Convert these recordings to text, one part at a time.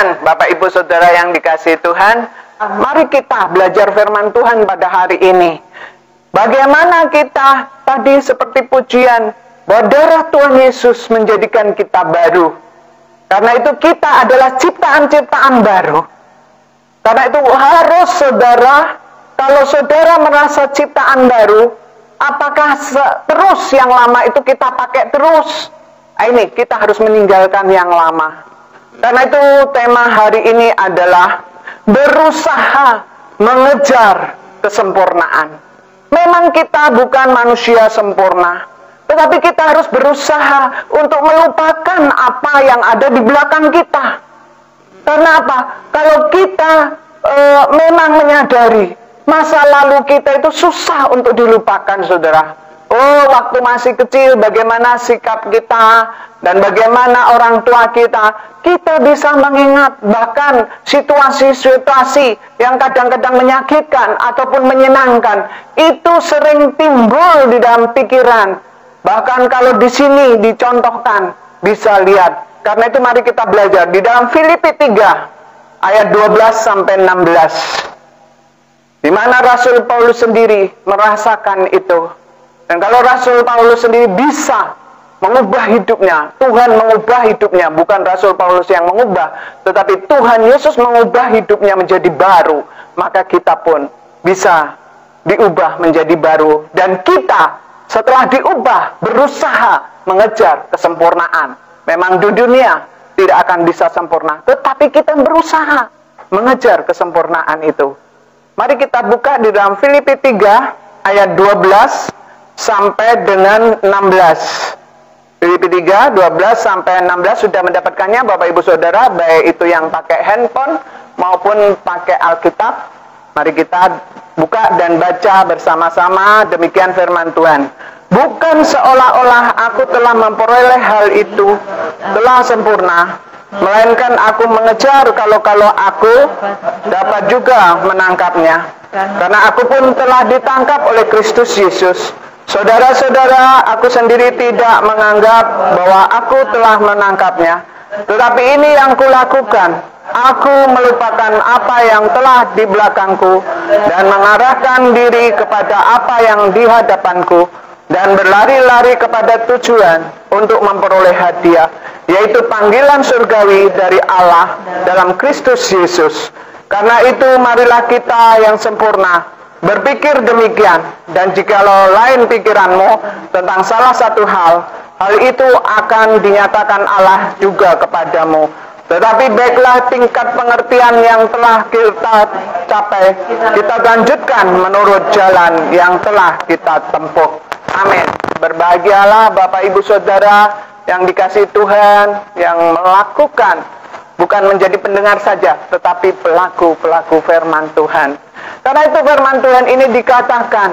Amin. Bapak Ibu Saudara yang dikasihi Tuhan, mari kita belajar firman Tuhan pada hari ini. Bagaimana kita tadi seperti pujian, bahwa darah Tuhan Yesus menjadikan kita baru. Karena itu kita adalah ciptaan-ciptaan baru. Karena itu harus saudara, kalau saudara merasa ciptaan baru, apakah terus yang lama itu kita pakai terus? Nah, ini kita harus meninggalkan yang lama. Karena itu tema hari ini adalah berusaha mengejar kesempurnaan. Memang kita bukan manusia sempurna, tetapi kita harus berusaha untuk melupakan apa yang ada di belakang kita. Karena apa? Kalau kita memang menyadari masa lalu kita itu susah untuk dilupakan, saudara. Oh, waktu masih kecil bagaimana sikap kita dan bagaimana orang tua kita. Kita bisa mengingat bahkan situasi-situasi yang kadang-kadang menyakitkan ataupun menyenangkan. Itu sering timbul di dalam pikiran. Bahkan kalau di sini dicontohkan, bisa lihat. Karena itu mari kita belajar di dalam Filipi 3 ayat 12 sampai 16. Di mana Rasul Paulus sendiri merasakan itu. Dan kalau Rasul Paulus sendiri bisa mengubah hidupnya, Tuhan mengubah hidupnya, bukan Rasul Paulus yang mengubah, tetapi Tuhan Yesus mengubah hidupnya menjadi baru, maka kita pun bisa diubah menjadi baru. Dan kita setelah diubah berusaha mengejar kesempurnaan. Memang di dunia tidak akan bisa sempurna, tetapi kita berusaha mengejar kesempurnaan itu. Mari kita buka di dalam Filipi 3 ayat 12 sampai dengan 16. Filipi 3, 12 sampai 16 sudah mendapatkannya Bapak Ibu Saudara, baik itu yang pakai handphone maupun pakai Alkitab. Mari kita buka dan baca bersama-sama, demikian firman Tuhan. Bukan seolah-olah aku telah memperoleh hal itu, telah sempurna, melainkan aku mengejar kalau aku dapat juga menangkapnya. Karena aku pun telah ditangkap oleh Kristus Yesus. Saudara-saudara, aku sendiri tidak menganggap bahwa aku telah menangkapnya. Tetapi ini yang kulakukan. Aku melupakan apa yang telah di belakangku dan mengarahkan diri kepada apa yang di hadapanku dan berlari-lari kepada tujuan untuk memperoleh hadiah, yaitu panggilan surgawi dari Allah dalam Kristus Yesus. Karena itu marilah kita yang sempurna berpikir demikian, dan jikalau lain pikiranmu tentang salah satu hal itu akan dinyatakan Allah juga kepadamu. Tetapi baiklah tingkat pengertian yang telah kita capai, kita lanjutkan menurut jalan yang telah kita tempuh. Amin. Berbahagialah Bapak Ibu Saudara yang dikasihi Tuhan, yang melakukan, bukan menjadi pendengar saja, tetapi pelaku-pelaku firman Tuhan. Karena itu firman Tuhan ini dikatakan,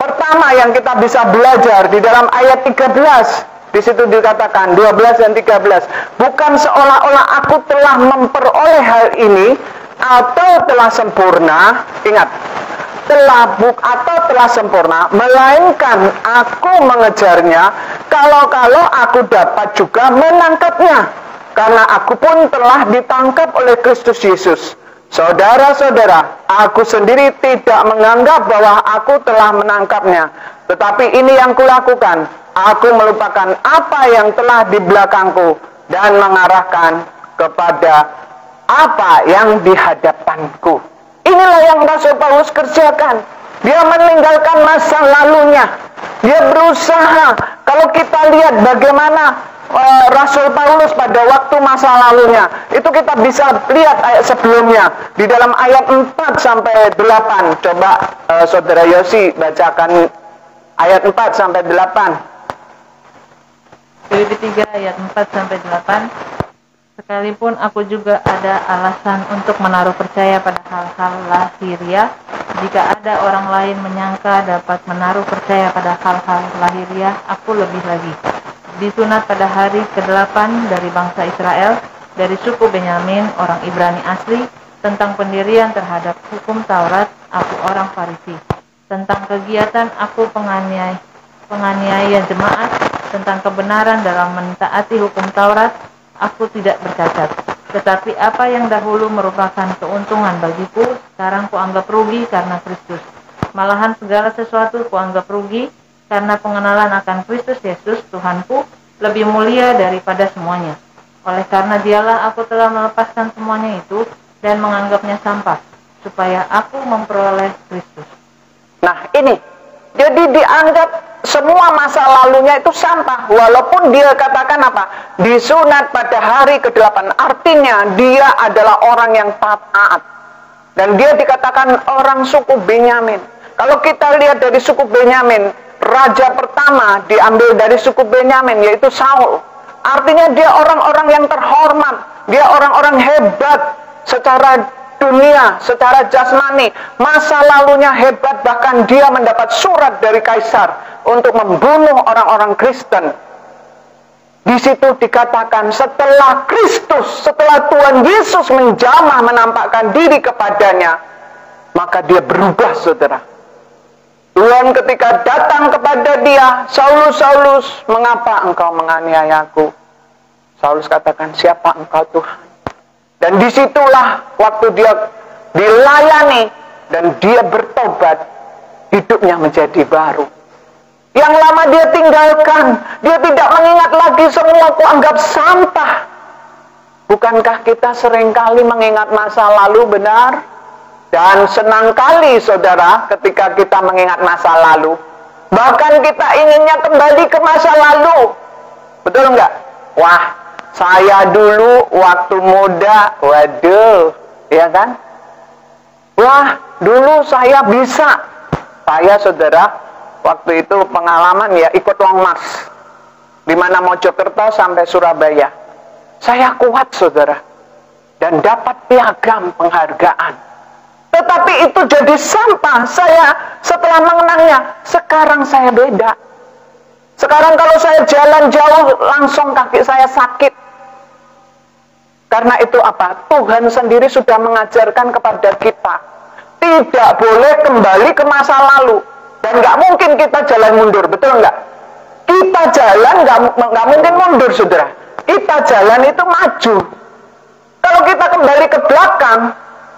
pertama yang kita bisa belajar di dalam ayat 13, di situ dikatakan 12 dan 13, bukan seolah-olah aku telah memperoleh hal ini atau telah sempurna, ingat, telah sempurna, melainkan aku mengejarnya kalau aku dapat juga menangkapnya, karena aku pun telah ditangkap oleh Kristus Yesus. Saudara-saudara, aku sendiri tidak menganggap bahwa aku telah menangkapnya, tetapi ini yang kulakukan, aku melupakan apa yang telah di belakangku dan mengarahkan kepada apa yang di hadapanku. Inilah yang Rasul Paulus kerjakan. Dia meninggalkan masa lalunya. Dia berusaha. Kalau kita lihat bagaimana Rasul Paulus pada waktu masa lalunya, itu kita bisa lihat ayat sebelumnya di dalam ayat 4 sampai 8. Coba Saudara Yosi bacakan ayat 4 sampai 8. Filipi 3 ayat 4 sampai 8. Sekalipun aku juga ada alasan untuk menaruh percaya pada hal-hal lahiriah, jika ada orang lain menyangka dapat menaruh percaya pada hal-hal lahiriah, aku lebih lagi. Disunat pada hari ke-8 dari bangsa Israel, dari suku Benyamin, orang Ibrani asli, tentang pendirian terhadap hukum Taurat, aku orang Farisi. Tentang kegiatan aku penganiaya jemaat, tentang kebenaran dalam mentaati hukum Taurat, aku tidak bercacat. Tetapi apa yang dahulu merupakan keuntungan bagiku, sekarang kuanggap rugi karena Kristus. Malahan segala sesuatu kuanggap rugi karena pengenalan akan Kristus Yesus, Tuhanku, lebih mulia daripada semuanya. Oleh karena dialah aku telah melepaskan semuanya itu dan menganggapnya sampah, supaya aku memperoleh Kristus. Nah ini, jadi dianggap semua masa lalunya itu sampah, walaupun dia katakan apa? Disunat pada hari ke-8, artinya dia adalah orang yang taat. Dan dia dikatakan orang suku Benyamin. Kalau kita lihat dari suku Benyamin, raja pertama diambil dari suku Benyamin, yaitu Saul. Artinya dia orang-orang yang terhormat, dia orang-orang hebat secara dunia, secara jasmani, masa lalunya hebat, bahkan dia mendapat surat dari kaisar untuk membunuh orang-orang Kristen. Di situ dikatakan setelah Kristus, setelah Tuhan Yesus menjamah menampakkan diri kepadanya, maka dia berubah, saudara. Tuhan ketika datang kepada dia, Saulus, Saulus, mengapa engkau menganiayaku? Saulus katakan, siapa engkau Tuhan? Dan disitulah waktu dia dilayani dan dia bertobat, hidupnya menjadi baru. Yang lama dia tinggalkan, dia tidak mengingat lagi, semua kuanggap sampah. Bukankah kita seringkali mengingat masa lalu, benar? Dan senang kali, saudara, ketika kita mengingat masa lalu. Bahkan kita inginnya kembali ke masa lalu. Betul enggak? Wah, saya dulu waktu muda, waduh, ya kan? Wah, dulu saya bisa. Saya, saudara, waktu itu pengalaman ya ikut long march, di mana Mojokerto sampai Surabaya. Saya kuat, saudara, dan dapat piagam penghargaan. Tetapi itu jadi sampah. Saya setelah mengenangnya, sekarang saya beda. Sekarang kalau saya jalan jauh, langsung kaki saya sakit. Karena itu apa? Tuhan sendiri sudah mengajarkan kepada kita, tidak boleh kembali ke masa lalu. Dan nggak mungkin kita jalan mundur, betul nggak? Kita jalan nggak mungkin mundur, saudara. Kita jalan itu maju. Kalau kita kembali ke belakang,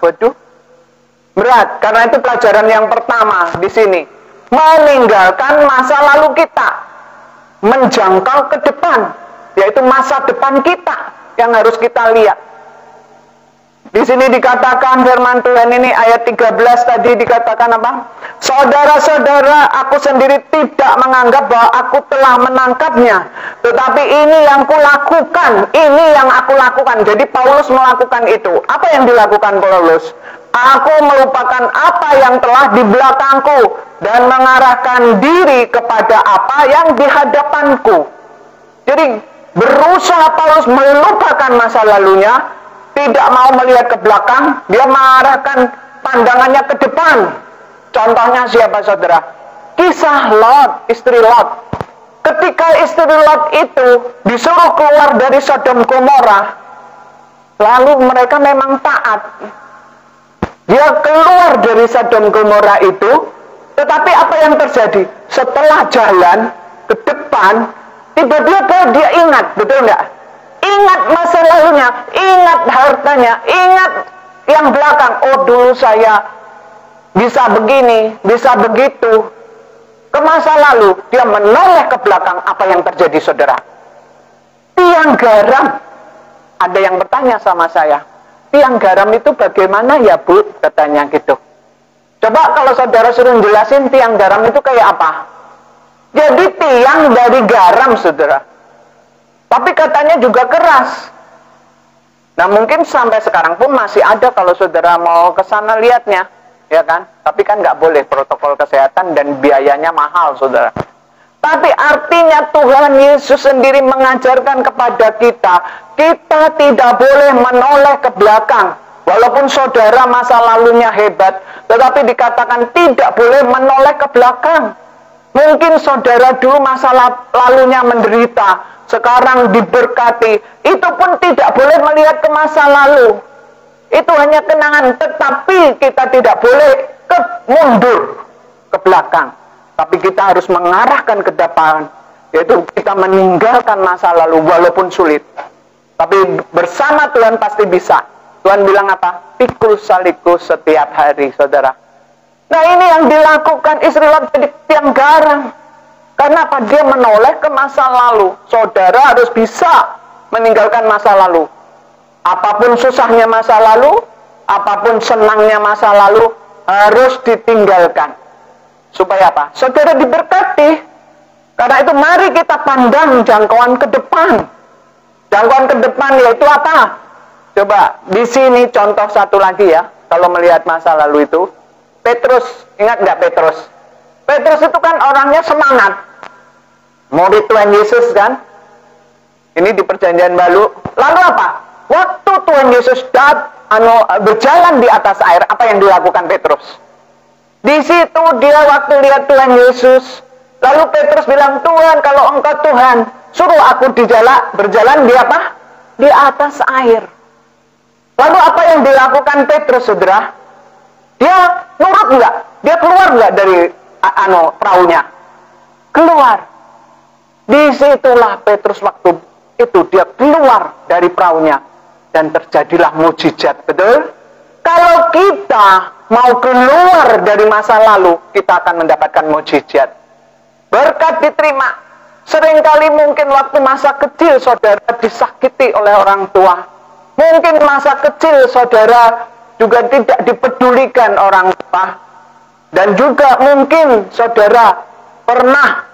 waduh, berat. Karena itu pelajaran yang pertama di sini, meninggalkan masa lalu kita, menjangkau ke depan, yaitu masa depan kita yang harus kita lihat. Di sini dikatakan firman Tuhan ini ayat 13 tadi dikatakan apa? Saudara-saudara, aku sendiri tidak menganggap bahwa aku telah menangkapnya, tetapi ini yang kulakukan, ini yang aku lakukan. Jadi Paulus melakukan itu. Apa yang dilakukan Paulus? Aku melupakan apa yang telah di belakangku dan mengarahkan diri kepada apa yang di hadapanku. Jadi berusaha Paulus melupakan masa lalunya, tidak mau melihat ke belakang, dia mengarahkan pandangannya ke depan. Contohnya siapa, saudara? Kisah Lot, istri Lot. Ketika istri Lot itu disuruh keluar dari Sodom Gomora, lalu mereka memang taat. Dia keluar dari Sodom Gomora itu, tetapi apa yang terjadi? Setelah jalan ke depan, tiba-tiba dia ingat, betul nggak? Ingat masa lalunya, ingat hartanya, ingat yang belakang. Oh, dulu saya bisa begini, bisa begitu. Ke masa lalu, dia menoleh ke belakang. Apa yang terjadi, saudara? Tiang garam. Ada yang bertanya sama saya, tiang garam itu bagaimana ya, Bu? Katanya gitu. Coba kalau saudara suruh jelasin tiang garam itu kayak apa? Jadi tiang dari garam, saudara. Tapi katanya juga keras. Nah, mungkin sampai sekarang pun masih ada kalau saudara mau ke sana lihatnya, ya kan? Tapi kan nggak boleh, protokol kesehatan dan biayanya mahal, saudara. Tapi artinya Tuhan Yesus sendiri mengajarkan kepada kita, kita tidak boleh menoleh ke belakang. Walaupun saudara masa lalunya hebat, tetapi dikatakan tidak boleh menoleh ke belakang. Mungkin saudara dulu masa lalunya menderita, sekarang diberkati, itu pun tidak boleh melihat ke masa lalu. Itu hanya kenangan, tetapi kita tidak boleh mundur ke belakang. Tapi kita harus mengarahkan ke depan, yaitu kita meninggalkan masa lalu walaupun sulit. Tapi bersama Tuhan pasti bisa. Tuhan bilang apa? Pikul salibku setiap hari, saudara. Nah, ini yang dilakukan istri Lot jadi tiang garam. Karena apa? Dia menoleh ke masa lalu. Saudara harus bisa meninggalkan masa lalu. Apapun susahnya masa lalu, apapun senangnya masa lalu, harus ditinggalkan. Supaya apa? Saudara diberkati. Karena itu mari kita pandang jangkauan ke depan. Jangkauan ke depan yaitu apa? Coba di sini contoh satu lagi ya. Kalau melihat masa lalu itu, Petrus, ingat nggak Petrus? Petrus itu kan orangnya semangat. Murid Tuhan Yesus kan? Ini di perjanjian baru. Lalu apa? Waktu Tuhan Yesus berjalan di atas air, apa yang dilakukan Petrus? Di situ dia waktu lihat Tuhan Yesus, lalu Petrus bilang, Tuhan, kalau engkau Tuhan, suruh aku berjalan di apa? Di atas air. Lalu apa yang dilakukan Petrus, saudara? Dia nurut nggak? Dia keluar nggak dari perahunya? Keluar. Disitulah Petrus waktu itu dia keluar dari perahunya dan terjadilah mujizat, betul? Kalau kita mau keluar dari masa lalu, kita akan mendapatkan mujizat. Berkat diterima. Seringkali mungkin waktu masa kecil saudara disakiti oleh orang tua. Mungkin masa kecil saudara juga tidak dipedulikan orang tua. Dan juga mungkin saudara pernah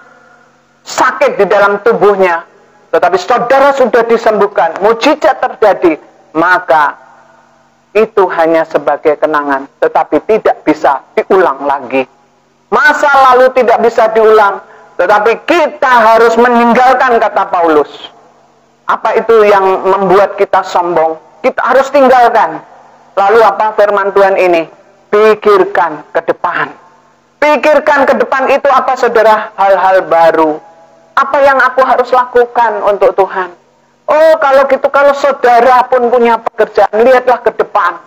sakit di dalam tubuhnya. Tetapi saudara sudah disembuhkan, mujizat terjadi, maka itu hanya sebagai kenangan, tetapi tidak bisa diulang lagi. Masa lalu tidak bisa diulang, tetapi kita harus meninggalkan, kata Paulus. Apa itu yang membuat kita sombong? Kita harus tinggalkan. Lalu apa firman Tuhan ini? Pikirkan ke depan. Pikirkan ke depan itu apa, saudara? Hal-hal baru. Apa yang aku harus lakukan untuk Tuhan? Oh, kalau gitu, kalau saudara pun punya pekerjaan, lihatlah ke depan.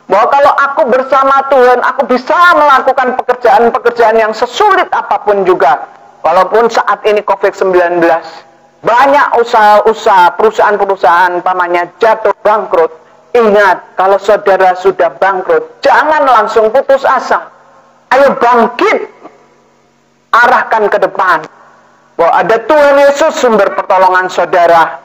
Bahwa kalau aku bersama Tuhan, aku bisa melakukan pekerjaan-pekerjaan yang sesulit apapun juga. Walaupun saat ini COVID-19, banyak usaha-usaha, perusahaan-perusahaan, pamannya jatuh bangkrut. Ingat, kalau saudara sudah bangkrut, jangan langsung putus asa. Ayo bangkit, arahkan ke depan. Bahwa ada Tuhan Yesus sumber pertolongan saudara,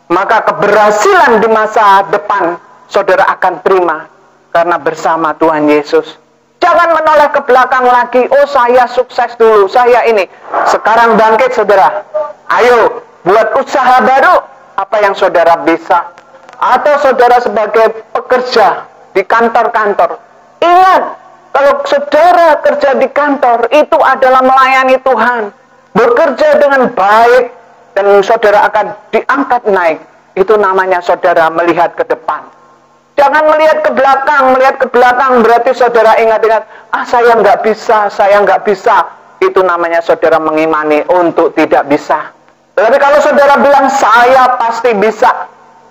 maka keberhasilan di masa depan saudara akan terima karena bersama Tuhan Yesus. Jangan menoleh ke belakang lagi. Oh, saya sukses dulu, saya ini. Sekarang bangkit, saudara. Ayo buat usaha baru. Apa yang saudara bisa? Atau saudara sebagai pekerja di kantor-kantor. Ingat, kalau saudara kerja di kantor, itu adalah melayani Tuhan. Bekerja dengan baik, dan saudara akan diangkat naik. Itu namanya saudara melihat ke depan. Jangan melihat ke belakang berarti saudara ingat-ingat, saya nggak bisa. Itu namanya saudara mengimani untuk tidak bisa. Tetapi kalau saudara bilang, saya pasti bisa.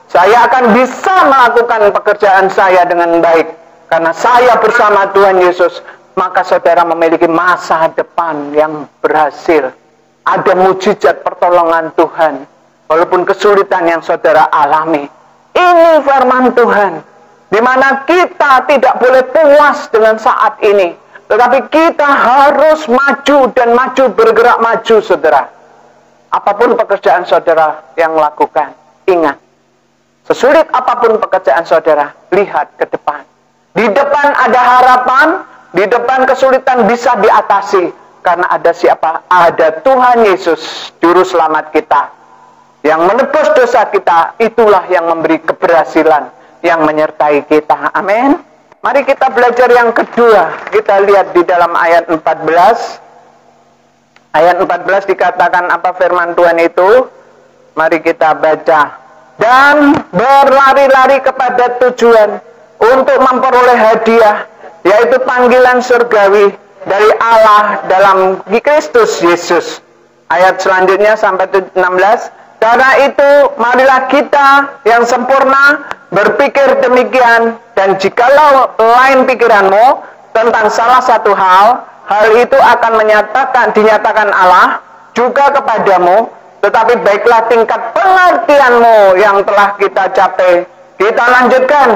Saya akan bisa melakukan pekerjaan saya dengan baik. Karena saya bersama Tuhan Yesus, maka saudara memiliki masa depan yang berhasil. Ada mujizat pertolongan Tuhan. Walaupun kesulitan yang saudara alami. Ini firman Tuhan. Di mana kita tidak boleh puas dengan saat ini. Tetapi kita harus maju dan maju, bergerak maju, saudara. Apapun pekerjaan saudara yang lakukan, ingat. Sesulit apapun pekerjaan saudara, lihat ke depan. Di depan ada harapan, di depan kesulitan bisa diatasi. Karena ada siapa? Ada Tuhan Yesus, Juru Selamat kita. Yang menebus dosa kita, itulah yang memberi keberhasilan, yang menyertai kita. Amin. Mari kita belajar yang kedua. Kita lihat di dalam ayat 14. Ayat 14 dikatakan apa firman Tuhan itu? Mari kita baca. Dan berlari-lari kepada tujuan untuk memperoleh hadiah, yaitu panggilan surgawi dari Allah dalam Kristus Yesus. Ayat selanjutnya sampai 16. Karena itu marilah kita yang sempurna berpikir demikian, dan jikalau lain pikiranmu tentang salah satu hal itu akan dinyatakan Allah juga kepadamu, Tetapi baiklah tingkat pengertianmu yang telah kita capai, kita lanjutkan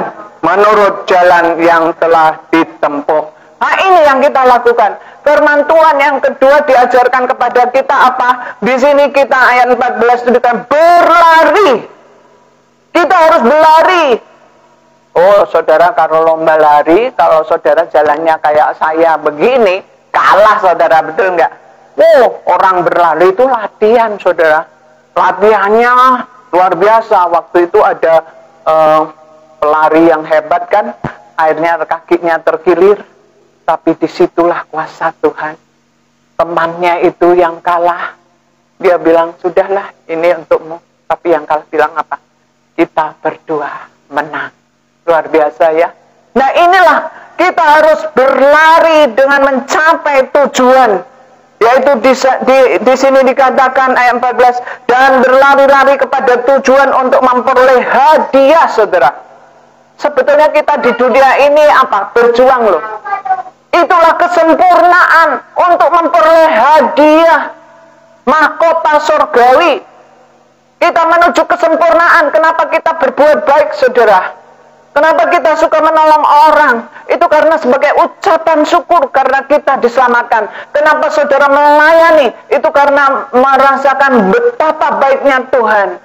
menurut jalan yang telah ditempuh. Nah, ini yang kita lakukan. Firman Tuhan yang kedua diajarkan kepada kita apa? Di sini kita ayat 14 dikatakan berlari. Kita harus berlari. Oh, saudara, kalau lomba lari, kalau saudara jalannya kayak saya begini, kalah saudara, betul nggak? Oh, orang berlari itu latihan, saudara. Latihannya luar biasa. Waktu itu ada pelari yang hebat kan, akhirnya kakinya terkilir. Tapi disitulah kuasa Tuhan. Temannya itu yang kalah. Dia bilang, sudahlah ini untukmu. Tapi yang kalah bilang apa? Kita berdua menang. Luar biasa ya. Nah inilah kita harus berlari dengan mencapai tujuan. Yaitu di sini dikatakan ayat 14. Dan berlari-lari kepada tujuan untuk memperoleh hadiah, saudara. Sebetulnya kita di dunia ini apa? Berjuang loh. Itulah kesempurnaan untuk memperoleh hadiah mahkota surgawi. Kita menuju kesempurnaan. Kenapa kita berbuat baik, saudara? Kenapa kita suka menolong orang? Itu karena sebagai ucapan syukur karena kita diselamatkan. Kenapa saudara melayani? Itu karena merasakan betapa baiknya Tuhan.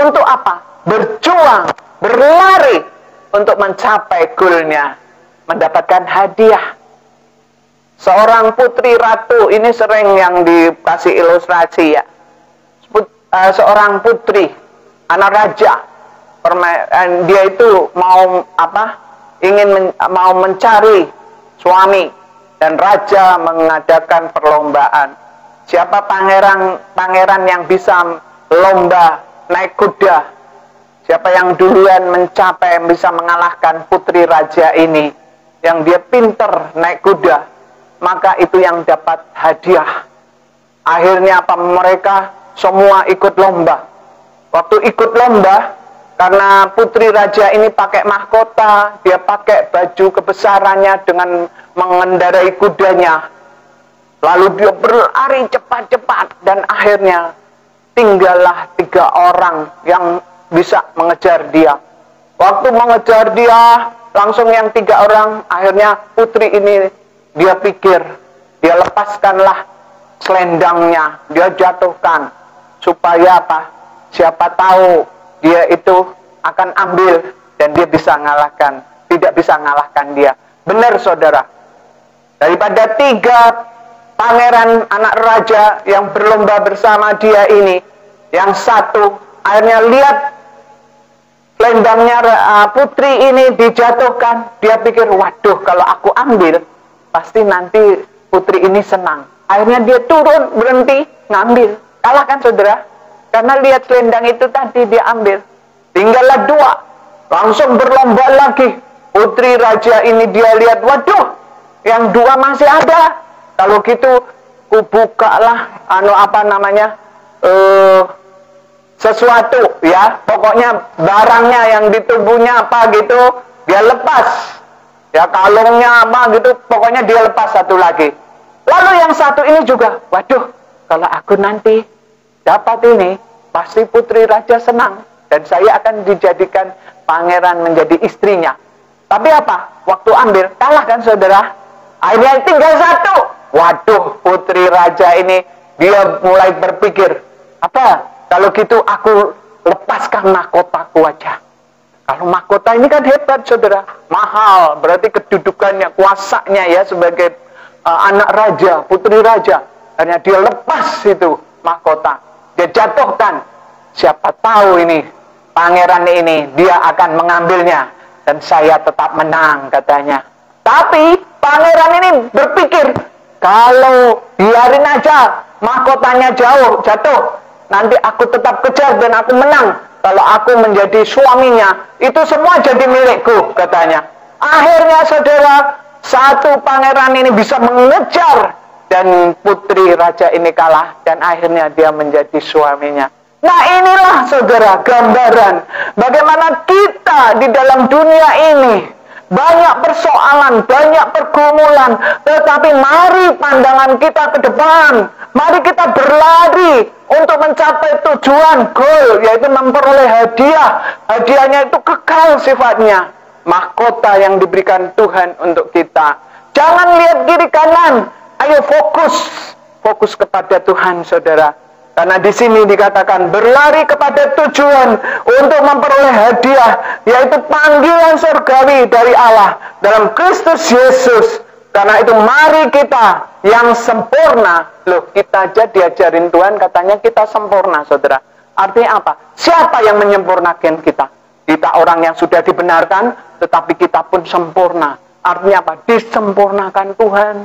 Untuk apa? Berjuang, berlari untuk mencapai goalnya, mendapatkan hadiah. Seorang putri ratu, ini sering yang dikasih ilustrasi ya. Seorang putri, anak raja, dia itu mau apa? Mau mencari suami, dan raja mengadakan perlombaan. Siapa pangeran yang bisa lomba naik kuda? Siapa yang duluan mencapai bisa mengalahkan putri raja ini, yang dia pinter naik kuda, maka itu yang dapat hadiah. Akhirnya apa? Mereka semua ikut lomba. Waktu ikut lomba, karena putri raja ini pakai mahkota, dia pakai baju kebesarannya dengan mengendarai kudanya. Lalu dia berlari cepat-cepat dan akhirnya tinggallah 3 orang yang bisa mengejar dia. Waktu mengejar dia, langsung yang 3 orang, akhirnya putri ini dia pikir, dia lepaskanlah selendangnya, dia jatuhkan supaya apa? Siapa tahu dia itu akan ambil dan dia bisa ngalahkan, tidak bisa ngalahkan dia. Benar saudara, daripada 3 pangeran anak raja yang berlomba bersama dia ini, yang satu akhirnya lihat selendangnya putri ini dijatuhkan, dia pikir, waduh kalau aku ambil pasti nanti putri ini senang. Akhirnya dia turun, berhenti, ngambil. Kalah kan saudara? Karena lihat selendang itu tadi dia ambil. Tinggallah 2. Langsung berlomba lagi. Putri raja ini dia lihat, waduh, yang 2 masih ada. Kalau gitu, kubukalah sesuatu ya. Pokoknya barangnya yang di tubuhnya apa gitu, dia lepas. Ya kalungnya apa gitu, pokoknya dia lepas satu lagi. Lalu yang satu ini juga, waduh, kalau aku nanti dapat ini, pasti putri raja senang. Dan saya akan dijadikan pangeran menjadi istrinya. Tapi apa? Waktu ambil, kalah kan saudara? Akhirnya tinggal 1. Waduh, putri raja ini, dia mulai berpikir, apa? Kalau gitu aku lepaskan mahkotaku aja. Kalau mahkota ini kan hebat saudara, mahal, berarti kedudukannya, kuasanya ya sebagai anak raja, putri raja. Hanya dia lepas itu mahkota, dia jatuhkan. Siapa tahu ini pangeran ini dia akan mengambilnya dan saya tetap menang katanya. Tapi pangeran ini berpikir, kalau biarin aja mahkotanya jatuh, nanti aku tetap kejar dan aku menang. Kalau aku menjadi suaminya, itu semua jadi milikku, katanya. Akhirnya saudara, satu pangeran ini bisa mengejar dan putri raja ini kalah dan akhirnya dia menjadi suaminya. Nah inilah saudara gambaran bagaimana kita di dalam dunia ini banyak persoalan, banyak pergumulan, tetapi mari pandangan kita ke depan. Mari kita berlari untuk mencapai tujuan goal, yaitu memperoleh hadiah. Hadiahnya itu kekal sifatnya, mahkota yang diberikan Tuhan untuk kita. Jangan lihat kiri kanan, ayo fokus kepada Tuhan, saudara. Karena di sini dikatakan berlari kepada tujuan untuk memperoleh hadiah, yaitu panggilan surgawi dari Allah dalam Kristus Yesus. Karena itu mari kita yang sempurna. Loh, kita aja diajarin Tuhan katanya kita sempurna, saudara. Artinya apa? Siapa yang menyempurnakan kita? Kita orang yang sudah dibenarkan, tetapi kita pun sempurna. Artinya apa? Disempurnakan Tuhan.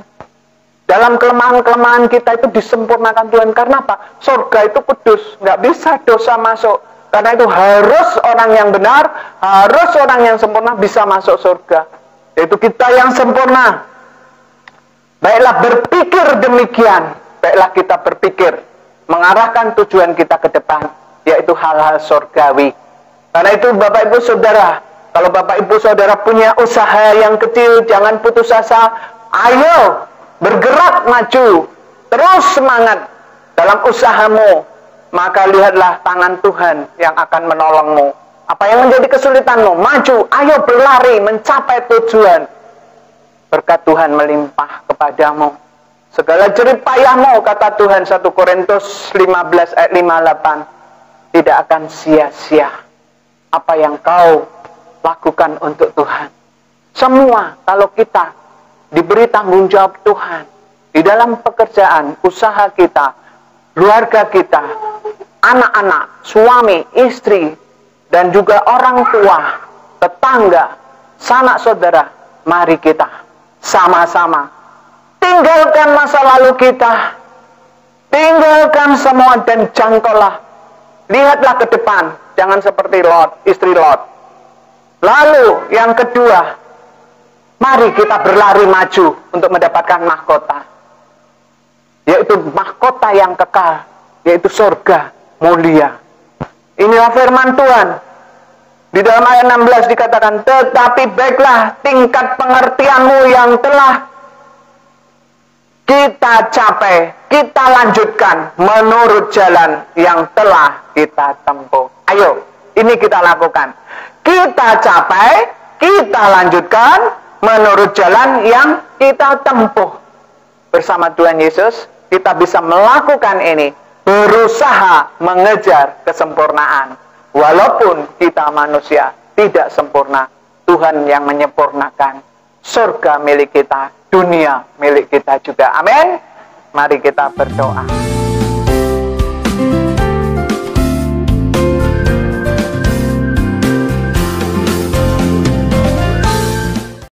Dalam kelemahan-kelemahan kita itu disempurnakan Tuhan. Karena apa? Surga itu kudus, nggak bisa dosa masuk. Karena itu harus orang yang benar, harus orang yang sempurna bisa masuk surga. Yaitu kita yang sempurna. Baiklah berpikir demikian. Baiklah kita berpikir mengarahkan tujuan kita ke depan, yaitu hal-hal surgawi. Karena itu Bapak Ibu Saudara, kalau Bapak Ibu Saudara punya usaha yang kecil, jangan putus asa. Ayo bergerak maju, terus semangat dalam usahamu, maka lihatlah tangan Tuhan yang akan menolongmu. Apa yang menjadi kesulitanmu, maju, ayo berlari mencapai tujuan. Berkat Tuhan melimpah kepadamu. Segala jerih payahmu, kata Tuhan 1 Korintus 15 ayat 58, tidak akan sia-sia apa yang kau lakukan untuk Tuhan. Semua kalau kita diberi tanggung jawab Tuhan di dalam pekerjaan, usaha kita, keluarga kita, anak-anak, suami, istri, dan juga orang tua, tetangga, sanak saudara, mari kita sama-sama tinggalkan masa lalu kita, tinggalkan semua dan jangkaulah, lihatlah ke depan, jangan seperti Lot, istri Lot. Lalu yang kedua, mari kita berlari maju untuk mendapatkan mahkota, yaitu mahkota yang kekal, yaitu surga mulia. Inilah firman Tuhan. Di dalam ayat 16 dikatakan, tetapi baiklah tingkat pengertianmu yang telah kita capai, kita lanjutkan menurut jalan yang telah kita tempuh. Ayo, ini kita lakukan. Kita capai, kita lanjutkan menurut jalan yang kita tempuh. Bersama Tuhan Yesus, kita bisa melakukan ini. Berusaha mengejar kesempurnaan. Walaupun kita manusia tidak sempurna, Tuhan yang menyempurnakan. Surga milik kita, dunia milik kita juga. Amin. Mari kita berdoa.